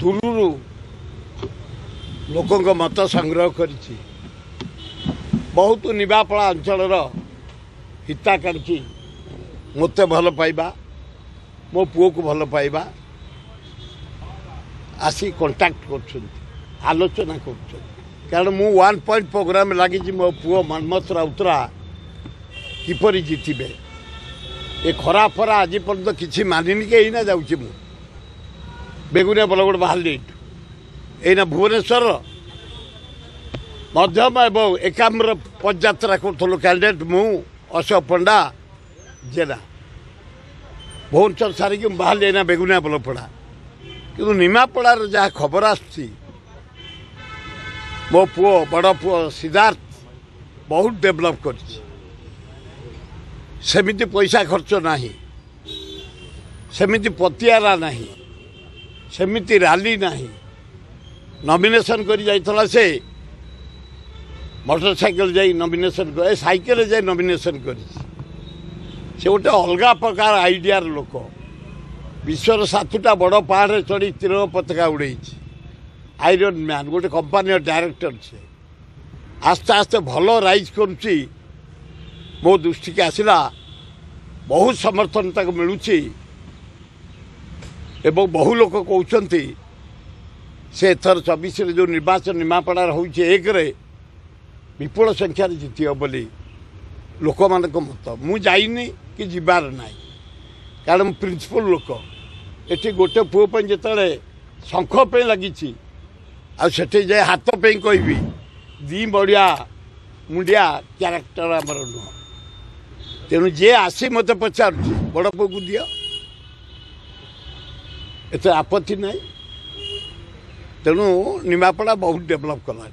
दूरु लोकों मत संग्रह करिछि बहुत निवापड़ा अंचल हिताकांक्षी मत भल पाइबा मो पुओ को भल पाइबा आसी कांटेक्ट कर आलोचना कर कारण मु 1 पॉइंट प्रोग्राम लगी मो पुओ मनमथ राउतरा किपरि जीतिबे ए खरा फरा आज पर्यंत किसी मानिनी के ना जाऊँ मु बेगुनिया बलगड़ बाहर एना भुवनेश्वर मध्यम एवं एकाम्र पदयात्रा करूँ कैंडिडेट मु अशोक पंडा जेना भुवनेश्वर सारिक बाहर एना बेगुनिया बलपड़ा कि निमापड़ार जहाँ खबर आसी मो पुओ बड़ पुओ सिद्धार्थ बहुत डेभलप कर सेमिति पैसा खर्च नहीं सेमिति पतियारा नहीं सेमिति रैली नहीं नॉमिनेशन कर जाइथला से मोटरसाइकिल जाई नॉमिनेशन कर साइकिल जाई नॉमिनेशन कर से गोटे अलग प्रकार आइडियार लोक विश्वर 7टा बड़ पहाड़ चढ़ी तिरंगा पताका उड़े आयरन मैन गोटे कंपानी डायरेक्टर से आस्ते आस्ते भल राइज करुच्ची मो दृष्टि के आसला बहुत समर्थन तक मिलूँ एवं बहु लोक कहते से एथर 24 जो निर्वाचन निमापड़ार हो एक विपुल संख्यार जीत बोली लोक मान मत मुझे कि जीवार ना कारण प्रिंसिपल लोक ये गोटे पुओ जिते शंख पे लगी आठे जाए हाथ पे कहबी दी बड़िया मुंडिया क्यारेक्टर आमर नुह तेणु जे आसी मत पचार बड़ पुओ को दियो एत आपत्ति ना तेणु निमापड़ा बहुत डेभलप कला।